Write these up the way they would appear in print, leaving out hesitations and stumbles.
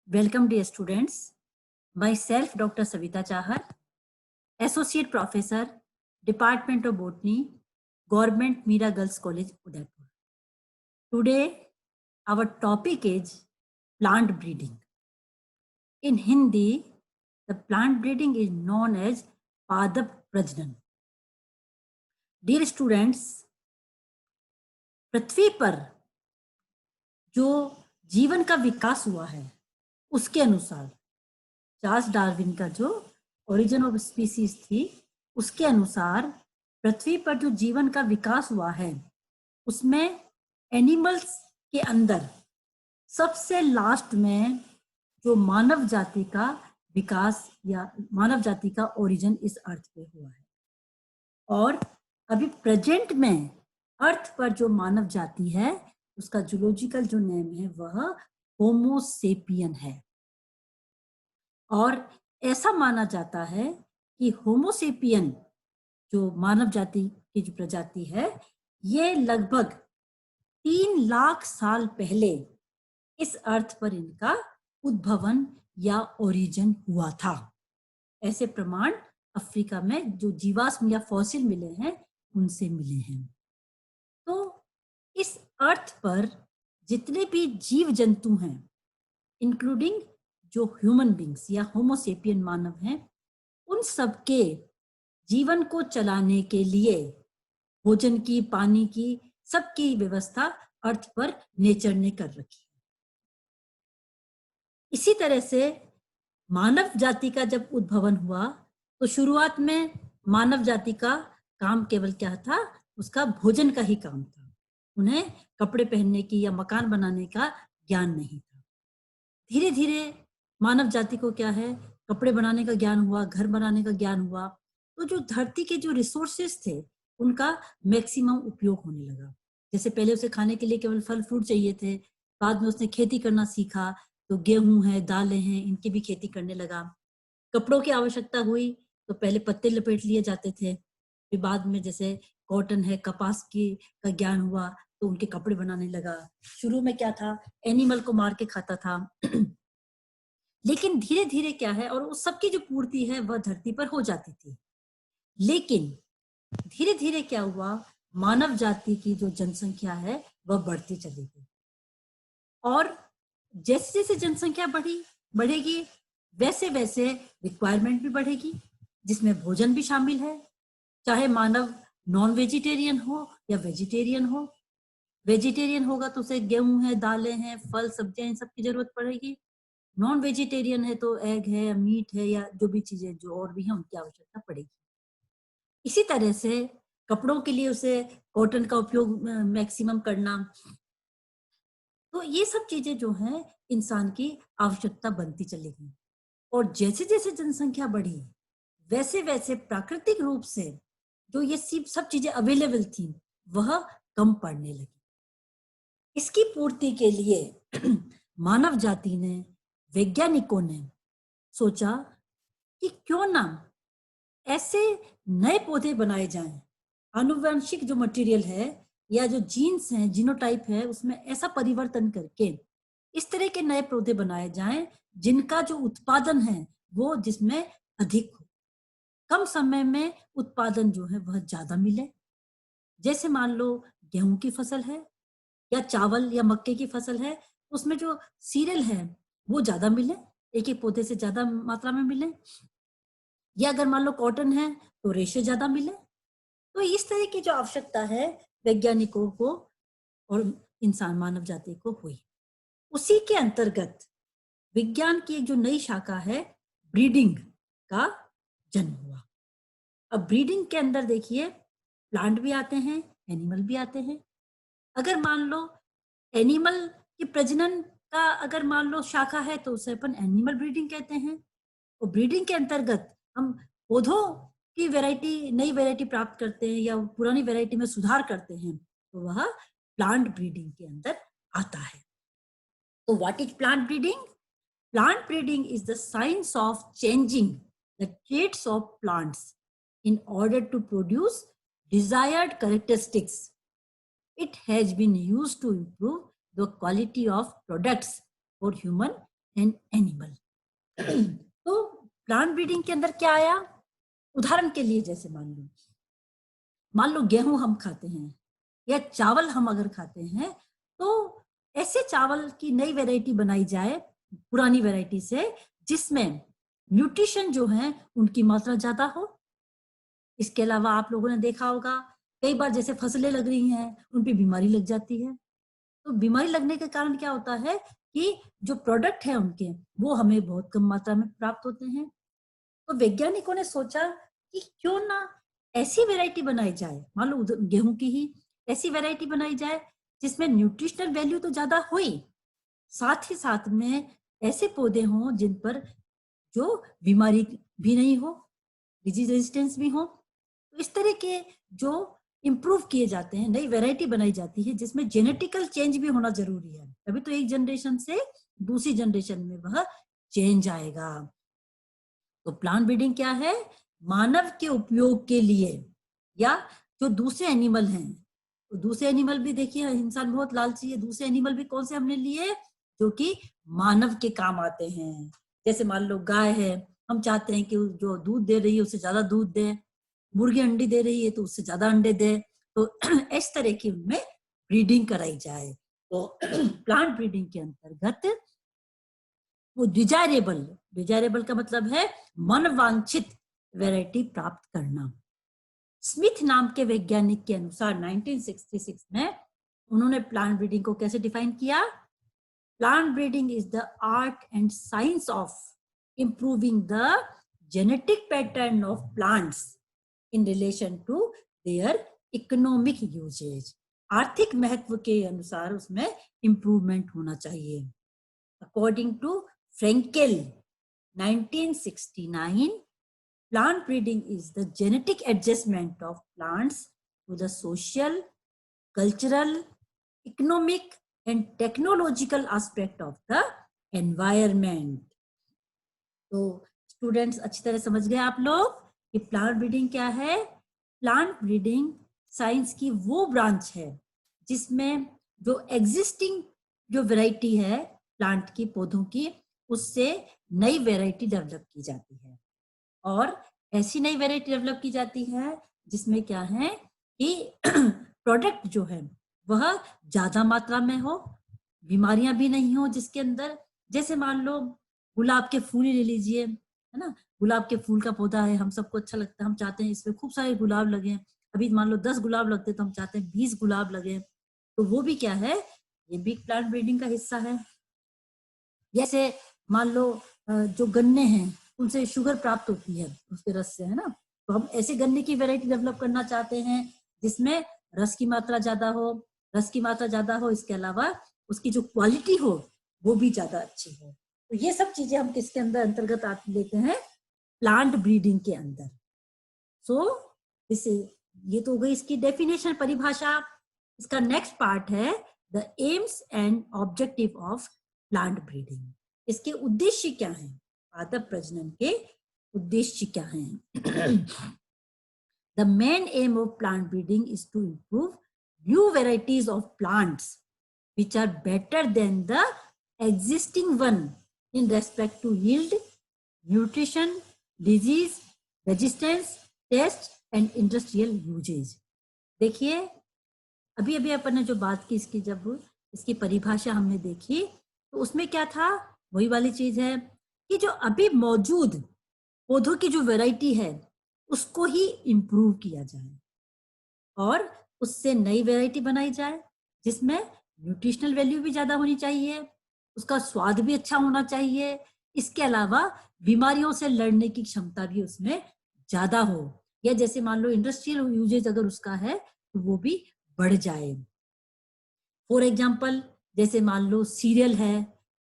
Welcome, dear students. Myself, Dr. Savita Chahar, Associate Professor, Department of Botany, Government Mira Girls College, Udaipur. Today, our topic is plant breeding. In Hindi, the plant breeding is known as Padap Prajnan. Dear students, पृथ्वी पर जो जीवन का विकास हुआ है उसके अनुसार Charles Darwin का जो ओरिजिन ऑफ स्पीसीज थी उसके अनुसार पृथ्वी पर जो जीवन का विकास हुआ है उसमें एनिमल्स के अंदर सबसे लास्ट में जो मानव जाति का विकास या मानव जाति का ओरिजिन इस अर्थ पे हुआ है। और अभी प्रेजेंट में अर्थ पर जो मानव जाति है उसका जूलॉजिकल जो नेम है वह होमोसेपियन है। और ऐसा माना जाता है कि होमोसेपियन जो मानव जाति की जो प्रजाति है ये लगभग 3 लाख साल पहले इस अर्थ पर इनका उद्भवन या ओरिजिन हुआ था। ऐसे प्रमाण अफ्रीका में जो जीवाश्म या फॉसिल मिले हैं उनसे मिले हैं। तो इस अर्थ पर जितने भी जीव जंतु हैं इंक्लूडिंग जो ह्यूमन बींग्स या होमोसेपियन मानव हैं उन सबके जीवन को चलाने के लिए भोजन की, पानी की, सबकी व्यवस्था अर्थ पर नेचर ने कर रखी है। इसी तरह से मानव जाति का जब उद्भवन हुआ तो शुरुआत में मानव जाति का काम केवल क्या था, उसका भोजन का ही काम था। उन्हें कपड़े पहनने की या मकान बनाने का ज्ञान नहीं था। धीरे धीरे मानव जाति को क्या है, कपड़े बनाने का ज्ञान हुआ, घर बनाने का ज्ञान हुआ, तो जो धरती के जो रिसोर्सेस थे उनका मैक्सिमम उपयोग होने लगा। जैसे पहले उसे खाने के लिए केवल फल फ्रूट चाहिए थे, बाद में उसने खेती करना सीखा तो गेहूं है, दालें हैं, इनकी भी खेती करने लगा। कपड़ों की आवश्यकता हुई तो पहले पत्ते लपेट लिए जाते थे, फिर बाद में जैसे कॉटन है, कपास की का ज्ञान हुआ तो उनके कपड़े बनाने लगा। शुरू में क्या था, एनिमल को मार के खाता था लेकिन धीरे धीरे क्या है, और उस सबकी जो पूर्ति है वह धरती पर हो जाती थी। लेकिन धीरे धीरे क्या हुआ, मानव जाति की जो जनसंख्या है वह बढ़ती चली गई। और जैसे जैसे जनसंख्या बढ़ेगी वैसे वैसे रिक्वायरमेंट भी बढ़ेगी, जिसमें भोजन भी शामिल है। चाहे मानव नॉन वेजिटेरियन हो या वेजिटेरियन हो। वेजिटेरियन होगा तो उसे गेहूं है, दालें हैं, फल सब्जियां, इन सब की जरूरत पड़ेगी। नॉन वेजिटेरियन है तो एग है, मीट है, या जो भी चीजें जो और भी है उनकी आवश्यकता पड़ेगी। इसी तरह से कपड़ों के लिए उसे कॉटन का उपयोग मैक्सिमम करना। तो ये सब चीजें जो हैं इंसान की आवश्यकता बनती चलेगी। और जैसे जैसे जनसंख्या बढ़ी वैसे वैसे प्राकृतिक रूप से जो ये सब चीजें अवेलेबल थी वह कम पड़ने लगी। इसकी पूर्ति के लिए मानव जाति ने, वैज्ञानिकों ने सोचा कि क्यों ना ऐसे नए पौधे बनाए जाएं, आनुवंशिक जो मटेरियल है या जो जीन्स हैं, जीनोटाइप है, उसमें ऐसा परिवर्तन करके इस तरह के नए पौधे बनाए जाएं जिनका जो उत्पादन है वो जिसमें अधिक हो, कम समय में उत्पादन जो है वह ज्यादा मिले। जैसे मान लो गेहूं की फसल है या चावल या मक्के की फसल है, उसमें जो सीरियल है वो ज्यादा मिले, एक एक पौधे से ज्यादा मात्रा में मिले। या अगर मान लो कॉटन है तो रेशे ज्यादा मिले। तो इस तरह की जो आवश्यकता है वैज्ञानिकों को और इंसान मानव जाति को हुई। उसी के अंतर्गत विज्ञान की एक जो नई शाखा है ब्रीडिंग का जन्म हुआ। अब ब्रीडिंग के अंदर देखिए प्लांट भी आते हैं, एनिमल भी आते हैं। अगर मान लो एनिमल की प्रजनन का अगर मान लो शाखा है तो उसे अपन एनिमल ब्रीडिंग कहते हैं। और ब्रीडिंग के अंतर्गत हम पौधों की वैरायटी, नई वैरायटी प्राप्त करते हैं या पुरानी वैरायटी में सुधार करते हैं, तो वह प्लांट ब्रीडिंग के अंदर आता है। तो what is plant breeding? Plant breeding is the science of changing the traits of plants in order to produce desired characteristics. It has been used to improve the quality of products for human an animal. तो plant breeding के अंदर क्या आया? उदाहरण के लिए जैसे मान लो गेहूं हम खाते हैं या चावल हम अगर खाते हैं, तो ऐसे चावल की नई वैरायटी बनाई जाए पुरानी वैरायटी से, जिसमें न्यूट्रिशन जो है उनकी मात्रा ज्यादा हो। इसके अलावा आप लोगों ने देखा होगा कई बार जैसे फसलें लग रही हैं, उन पे बीमारी लग जाती है। तो बीमारी लगने के कारण क्या होता है कि जो प्रोडक्ट है उनके, वो हमें बहुत कम मात्रा में प्राप्त होते हैं। तो वैज्ञानिकों ने सोचा कि क्यों ना ऐसी वैरायटी बनाई जाए, मान लो गेहूं की ही ऐसी वैरायटी बनाई जाए जिसमें न्यूट्रिशनल वैल्यू तो ज्यादा हो ही, साथ ही साथ में ऐसे पौधे हों जिन पर जो बीमारी भी नहीं हो, डिजीज रेजिस्टेंस भी हो। तो इस तरह के जो इम्प्रूव किए जाते हैं, नई वैरायटी बनाई जाती है जिसमें जेनेटिकल चेंज भी होना जरूरी है, तभी तो एक जनरेशन से दूसरी जनरेशन में वह चेंज आएगा। तो प्लांट ब्रीडिंग क्या है? मानव के उपयोग के लिए या जो दूसरे एनिमल हैं, तो दूसरे एनिमल भी देखिए, इंसान बहुत लालची है, दूसरे एनिमल भी कौन से हमने लिए जो कि मानव के काम आते हैं। जैसे मान लो गाय है, हम चाहते हैं कि जो दूध दे रही है उससे ज्यादा दूध दे, मुर्गी अंडी दे रही है तो उससे ज्यादा अंडे दे, तो इस तरह की उनमें ब्रीडिंग कराई जाए। तो प्लांट ब्रीडिंग के अंतर्गत वो डिजायरेबल का मतलब है मनवांछित वैरायटी प्राप्त करना। स्मिथ नाम के वैज्ञानिक के अनुसार 1966 में उन्होंने प्लांट ब्रीडिंग को कैसे डिफाइन किया? Plant breeding is the art and science of improving the genetic pattern of plants in relation to their economic usages. आर्थिक महत्व के अनुसार उसमें इंप्रूवमेंट होना चाहिए। According to Frankel 1969, plant breeding is the genetic adjustment of plants to the social, cultural, economic and technological aspect of the environment। तो students अच्छी तरह समझ गए आप लोग कि प्लांट ब्रीडिंग क्या है? प्लांट ब्रीडिंग साइंस की वो ब्रांच है जिसमें जो एग्जिस्टिंग जो वैरायटी है प्लांट की, पौधों की, उससे नई वैरायटी डेवलप की जाती है। और ऐसी नई वैरायटी डेवलप की जाती है जिसमें क्या है कि प्रोडक्ट जो है वह ज्यादा मात्रा में हो, बीमारियां भी नहीं हो जिसके अंदर। जैसे मान लो गुलाब के फूल ही ले लीजिए, है ना, गुलाब के फूल का पौधा है, हम सबको अच्छा लगता है, हम चाहते हैं इसमें खूब सारे गुलाब लगे। अभी मान लो 10 गुलाब लगते तो हम चाहते हैं 20 गुलाब लगे। तो वो भी क्या है? ये भी प्लांट ब्रीडिंग का हिस्सा है। जैसे मान लो जो गन्ने हैं उनसे शुगर प्राप्त होती है उसके रस से, है ना, तो हम ऐसे गन्ने की वैरायटी डेवलप करना चाहते हैं जिसमें रस की मात्रा ज्यादा हो, इसके अलावा उसकी जो क्वालिटी हो वो भी ज्यादा अच्छी हो। तो ये सब चीजें हम किसके अंदर अंतर्गत लेते हैं? प्लांट ब्रीडिंग के अंदर। सो इसे ये तो हो गई इसकी डेफिनेशन, परिभाषा। इसका नेक्स्ट पार्ट है the AIIMS and objective of plant breeding. इसके उद्देश्य क्या हैं? पादप प्रजनन के उद्देश्य क्या हैं? The main aim of plant breeding is to improve new varieties of plants which are better than the existing one in respect to yield, nutrition, disease, resistance, taste and industrial usage। देखिए अभी अभी अपन ने जो बात की इसकी, जब इसकी परिभाषा हमने देखी तो उसमें क्या था? वही वाली चीज है कि जो अभी मौजूद पौधों की जो वैरायटी है उसको ही इम्प्रूव किया जाए और उससे नई वैरायटी बनाई जाए जिसमें न्यूट्रिशनल वैल्यू भी ज्यादा होनी चाहिए, उसका स्वाद भी अच्छा होना चाहिए, इसके अलावा बीमारियों से लड़ने की क्षमता भी उसमें ज्यादा हो, या जैसे मान लो इंडस्ट्रियल यूजेज अगर उसका है तो वो भी बढ़ जाए। फॉर एग्जाम्पल जैसे मान लो सीरियल है,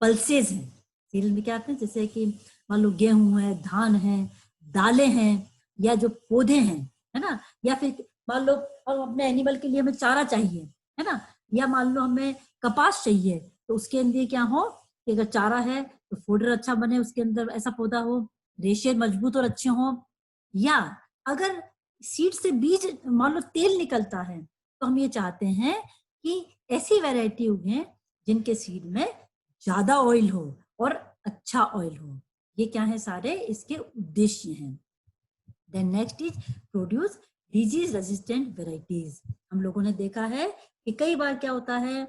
पल्सेज है। सीरियल में क्या आते हैं? जैसे कि मान लो गेहूं है, धान है, दालें हैं, या जो पौधे हैं, है ना, या फिर मान लो हम अपने एनिमल के लिए हमें चारा चाहिए, है ना, या मान लो हमें कपास चाहिए, तो उसके अंदर क्या हो कि अगर चारा है तो फोडर अच्छा बने, उसके अंदर ऐसा पौधा हो, रेशे मजबूत और अच्छे हो। या अगर सीड से बीज मान लो तेल निकलता है तो हम ये चाहते हैं कि ऐसी वैरायटी उगे जिनके सीड में ज्यादा ऑयल हो और अच्छा ऑयल हो। ये क्या है, सारे इसके उद्देश्य हैं। Then next is produce disease resistant varieties. हम लोगों ने देखा है कि कई बार क्या होता है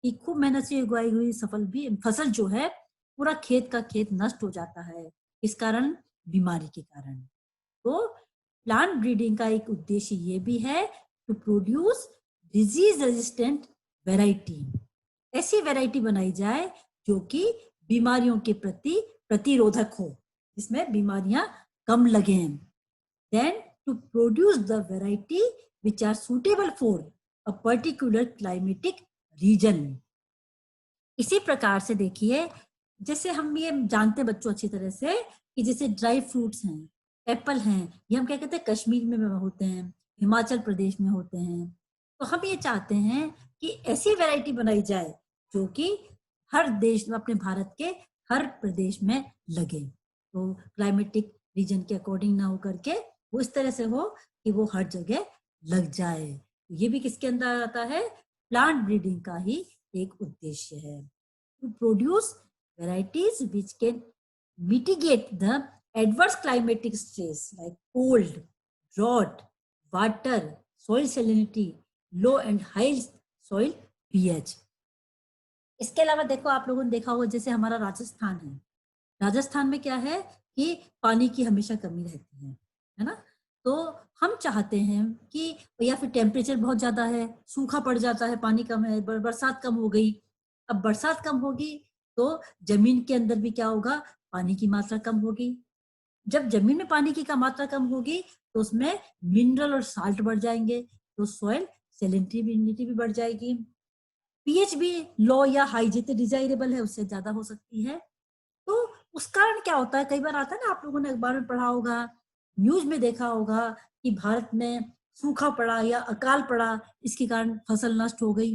कि खूब मेहनत से उगाई हुई फसल जो है पूरा खेत का खेत नष्ट हो जाता है, इस कारण बीमारी के कारण। तो प्लांट ब्रीडिंग का एक उद्देश्य ये भी है to produce disease resistant variety. ऐसी वैरायटी बनाई जाए जो कि बीमारियों के प्रति प्रतिरोधक हो, जिसमें बीमारियां कम लगे। Then to produce the variety which are suitable for a particular climatic region। इसी प्रकार से देखिए, जैसे हम ये जानते बच्चों अच्छी तरह से कि जैसे ड्राई फ्रूट्स हैं, एप्पल हैं, ये हम क्या कहते हैं कश्मीर में होते हैं, हिमाचल प्रदेश में होते हैं। तो हम ये चाहते हैं कि ऐसी वैरायटी बनाई जाए जो कि हर देश में, अपने भारत के हर प्रदेश में लगे। तो क्लाइमेटिक रीजन के अकॉर्डिंग ना हो करके वो इस तरह से हो कि वो हर जगह लग जाए। ये भी किसके अंदर आता है, प्लांट ब्रीडिंग का ही एक उद्देश्य है। To produce varieties which can mitigate the adverse climatic stress like cold, drought, water, soil salinity, low and high soil pH। इसके अलावा देखो, आप लोगों ने देखा होगा जैसे हमारा राजस्थान है, राजस्थान में क्या है कि पानी की हमेशा कमी रहती है ना। तो हम चाहते हैं कि या फिर टेम्परेचर बहुत ज्यादा है, सूखा पड़ जाता है, पानी कम है, बरसात कम हो गई। अब बरसात कम होगी तो जमीन के अंदर भी क्या होगा, पानी की मात्रा कम होगी। जब जमीन में पानी की मात्रा कम होगी तो उसमें मिनरल और साल्ट बढ़ जाएंगे, तो सॉइल सैलिनिटी भी बढ़ जाएगी। पीएच भी लो या हाई जितने डिजायरेबल है उससे ज्यादा हो सकती है। तो उस कारण क्या होता है, कई बार आता है ना, आप लोगों ने अखबार में पढ़ा होगा, न्यूज में देखा होगा कि भारत में सूखा पड़ा या अकाल पड़ा, इसके कारण फसल नष्ट हो गई।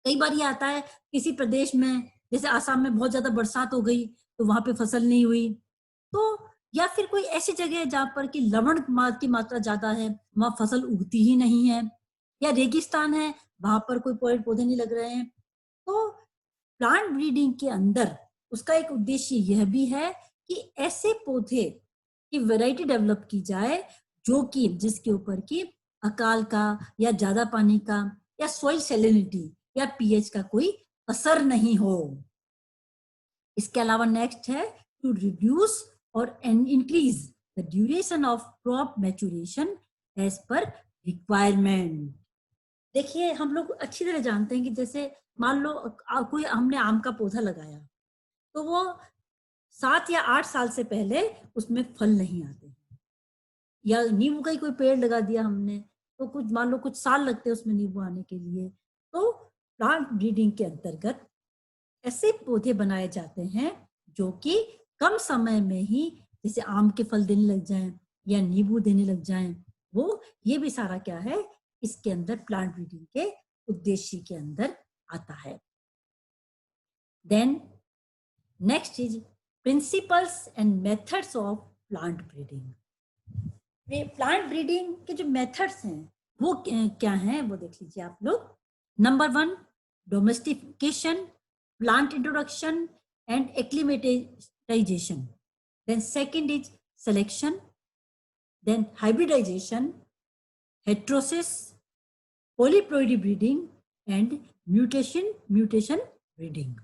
कई बार ये आता है किसी प्रदेश में, जैसे आसाम में बहुत ज्यादा बरसात हो गई तो वहां पे फसल नहीं हुई। तो या फिर कोई ऐसी जगह है जहां पर कि लवण की मात्रा ज्यादा है, वहां फसल उगती ही नहीं है, या रेगिस्तान है, वहां पर कोई पेड़ पौधे नहीं लग रहे हैं। तो प्लांट ब्रीडिंग के अंदर उसका एक उद्देश्य यह भी है कि ऐसे पौधे की वैरायटी डेवलप की जाए जो कि जिसके ऊपर की अकाल का या ज्यादा पानी का या सॉइल सैलिनिटी या पीएच का कोई असर नहीं हो। इसके अलावा नेक्स्ट है टू रिड्यूस और increase the duration of crop maturation as per requirement. देखिए, हम लोग अच्छी तरह जानते हैं कि जैसे मान लो कोई हमने आम का पौधा लगाया तो वो 7 या 8 साल से पहले उसमें फल नहीं आते, या नींबू का ही कोई पेड़ लगा दिया हमने तो कुछ मान लो कुछ साल लगते हैं उसमें नींबू आने के लिए। तो प्लांट ब्रीडिंग के अंतर्गत ऐसे पौधे बनाए जाते हैं जो कि कम समय में ही जैसे आम के फल देने लग जाएं या नींबू देने लग जाएं। वो ये भी सारा क्या है, इसके अंदर प्लांट ब्रीडिंग के उद्देश्य के अंदर आता है। Then next is principles and methods of plant breeding. Plant breeding के जो मेथड्स हैं वो क्या हैं, वो देख लीजिए आप लोग। Number 1, domestication, plant introduction and acclimatization. Then second is selection, then hybridization, heterosis, polyploidy breeding and mutation breeding.